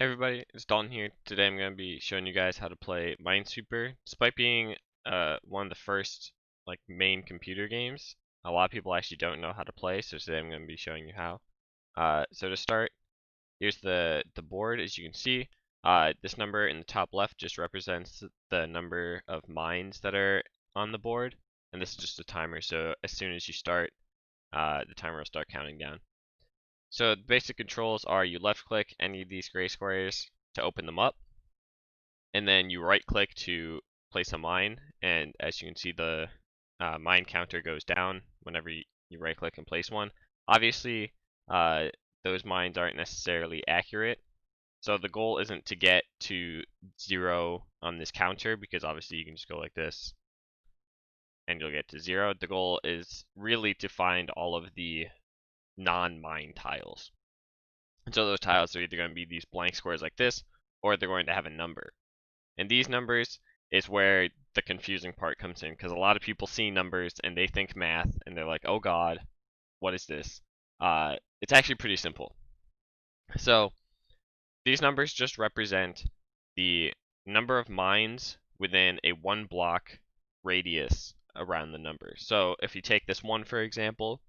Hey everybody, it's Dalton here. Today I'm going to be showing you guys how to play Minesweeper. Despite being one of the first main computer games, a lot of people actually don't know how to play, so today I'm going to be showing you how. So to start, here's the board. As you can see, this number in the top left just represents the number of mines that are on the board, and this is just a timer, so as soon as you start, the timer will start counting down. So the basic controls are you left click any of these gray squares to open them up, and then you right click to place a mine, and as you can see the mine counter goes down whenever you right click and place one. Obviously those mines aren't necessarily accurate, so the goal isn't to get to 0 on this counter, because obviously you can just go like this and you'll get to 0. The goal is really to find all of the non-mine tiles. And so those tiles are either going to be these blank squares like this, or they're going to have a number. And these numbers is where the confusing part comes in, because a lot of people see numbers and they think math, and they're like, oh god, what is this? It's actually pretty simple. So these numbers just represent the number of mines within a 1 block radius around the number. So if you take this one, for example,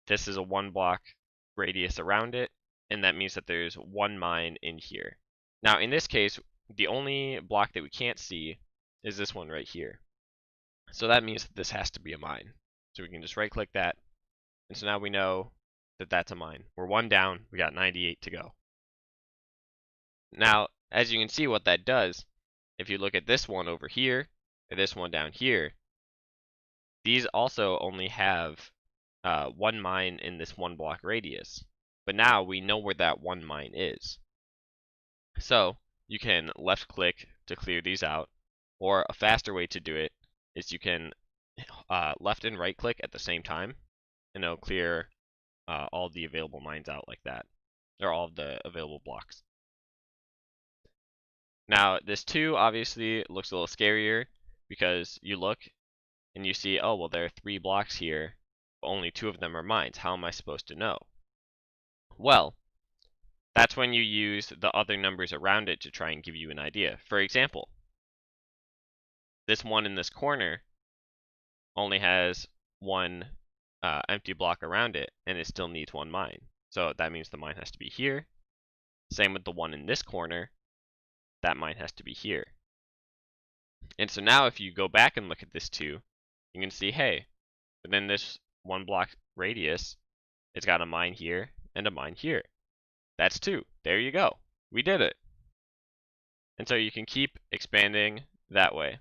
this is a 1 block radius around it, and that means that there's 1 mine in here. Now in this case, the only block that we can't see is this one right here. So that means that this has to be a mine. So we can just right click that, and so now we know that that's a mine. We're 1 down, we got 98 to go. Now as you can see what that does, if you look at this one over here, or this one down here, these also only have 1 mine in this 1 block radius. But now we know where that 1 mine is. So you can left click to clear these out, or a faster way to do it is you can left and right click at the same time, and it'll clear all the available mines out like that, or all of the available blocks. Now this 2 obviously looks a little scarier, because you look and you see, oh well, there are 3 blocks here, but only 2 of them are mines. How am I supposed to know? Well, that's when you use the other numbers around it to try and give you an idea. For example, this one in this corner only has 1 empty block around it, and it still needs 1 mine. So that means the mine has to be here. Same with the one in this corner, that mine has to be here. And so now if you go back and look at this 2, you can see, hey, within this 1 block radius, it's got a mine here and a mine here. That's 2. There you go. We did it. And so you can keep expanding that way.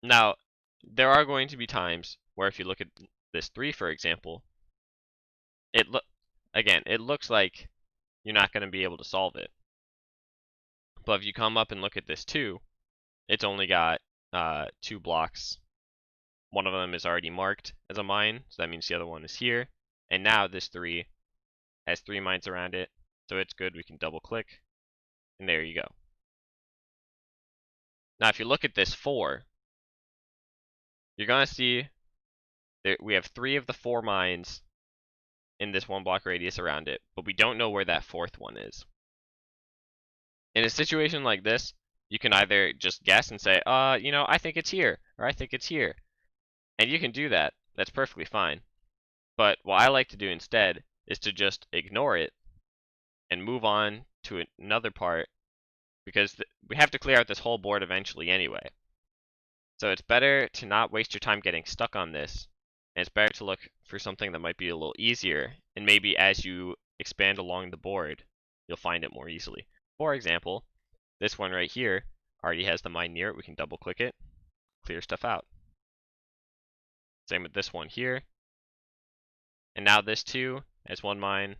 Now, there are going to be times where if you look at this 3, for example, it looks like you're not going to be able to solve it. But if you come up and look at this 2, it's only got 2 blocks. One of them is already marked as a mine, so that means the other one is here. And now this 3 has 3 mines around it, so it's good. We can double click, and there you go. Now if you look at this 4, you're going to see that we have 3 of the 4 mines in this 1 block radius around it, but we don't know where that 4th one is. In a situation like this, you can either just guess and say, I think it's here, or I think it's here. And you can do that. That's perfectly fine. But what I like to do instead is to just ignore it and move on to another part, because we have to clear out this whole board eventually anyway. So it's better to not waste your time getting stuck on this, and it's better to look for something that might be a little easier, and maybe as you expand along the board, you'll find it more easily. For example, this one right here already has the mine near it. We can double click it, clear stuff out. Same with this one here. And now this 2 has 1 mine,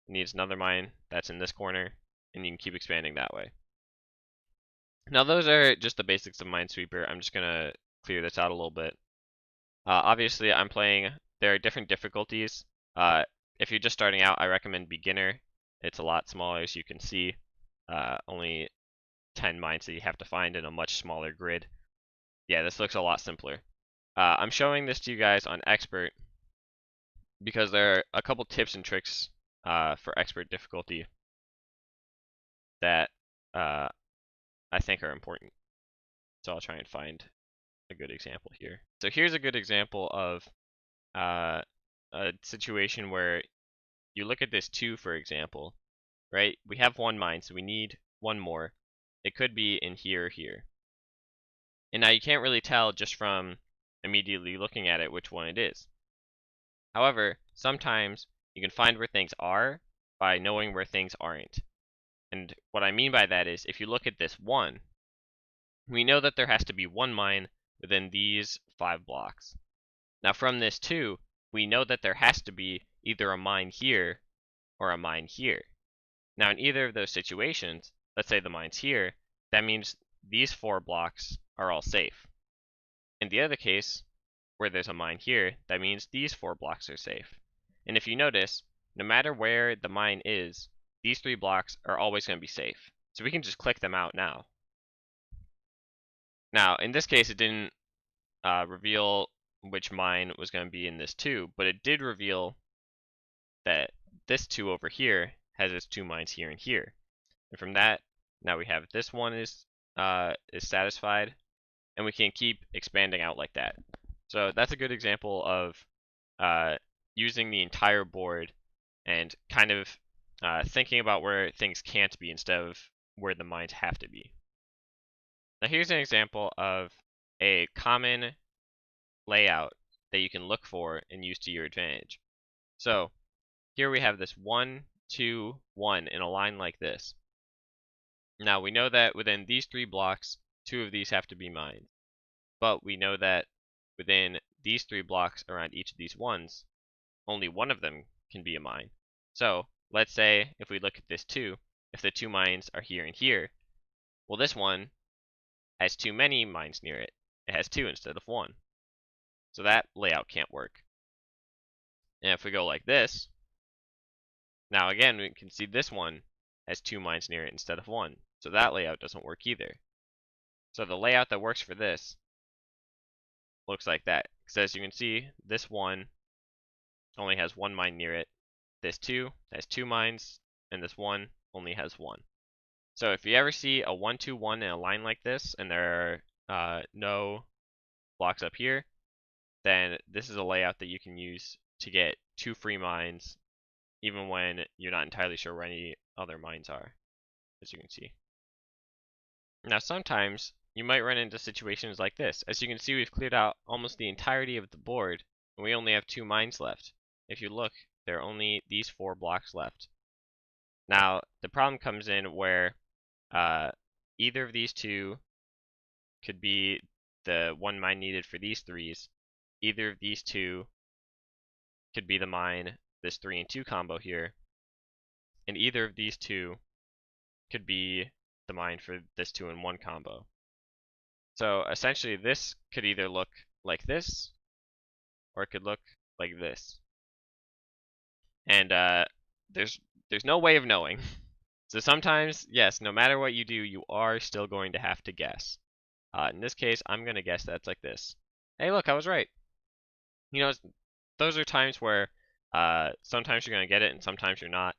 needs another mine that's in this corner, and you can keep expanding that way. Now those are just the basics of Minesweeper. I'm just going to clear this out a little bit. Obviously there are different difficulties. If you're just starting out, I recommend beginner. It's a lot smaller, as you can see. Only 10 mines that you have to find in a much smaller grid. Yeah, this looks a lot simpler. I'm showing this to you guys on expert because there are a couple tips and tricks for expert difficulty that I think are important. So I'll try and find a good example here. So here's a good example of a situation where you look at this 2, for example, right? We have 1 mine, so we need 1 more. It could be in here or here. And now you can't really tell just from immediately looking at it which one it is. However, sometimes you can find where things are by knowing where things aren't. And what I mean by that is if you look at this 1, we know that there has to be 1 mine within these 5 blocks. Now from this 2, we know that there has to be either a mine here or a mine here. Now in either of those situations, let's say the mine's here, that means these 4 blocks are all safe. In the other case, where there's a mine here, that means these 4 blocks are safe. And if you notice, no matter where the mine is, these 3 blocks are always going to be safe. So we can just click them out now. Now, in this case, it didn't reveal which mine was going to be in this 2, but it did reveal that this 2 over here has its 2 mines here and here. And from that, now we have this one is satisfied, and we can keep expanding out like that. So that's a good example of using the entire board and kind of thinking about where things can't be instead of where the mines have to be. Now here's an example of a common layout that you can look for and use to your advantage. So here we have this 1, 2, 1 in a line like this. Now we know that within these 3 blocks, 2 of these have to be mines. But we know that within these 3 blocks around each of these 1s, only 1 of them can be a mine. So let's say if we look at this 2, if the 2 mines are here and here, well this one has too many mines near it. It has 2 instead of 1. So that layout can't work. And if we go like this, now again we can see this one has 2 mines near it instead of 1. So that layout doesn't work either. So the layout that works for this looks like that. Because as you can see, this one only has 1 mine near it. This 2 has 2 mines, and this 1 only has 1. So if you ever see a 1, 2, 1 in a line like this, and there are no blocks up here, then this is a layout that you can use to get 2 free mines, even when you're not entirely sure where any other mines are, as you can see. Now sometimes you might run into situations like this. As you can see, we've cleared out almost the entirety of the board, and we only have 2 mines left. If you look, there are only these 4 blocks left. Now, the problem comes in where either of these 2 could be the 1 mine needed for these 3s. Either of these 2 could be the mine, this 3 and 2 combo here. And either of these 2 could be the mine for this 2 and 1 combo. So essentially this could either look like this, or it could look like this. And there's no way of knowing. So sometimes, yes, no matter what you do, you are still going to have to guess. In this case, I'm going to guess that's like this. Hey, look, I was right. You know, those are times where sometimes you're going to get it and sometimes you're not.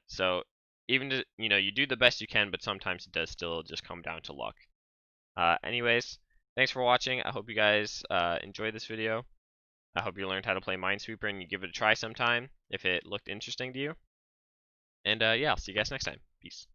So even to, you do the best you can, but sometimes it does still just come down to luck. Anyways, thanks for watching. I hope you guys enjoyed this video. I hope you learned how to play Minesweeper and you give it a try sometime if it looked interesting to you. And yeah, I'll see you guys next time. Peace.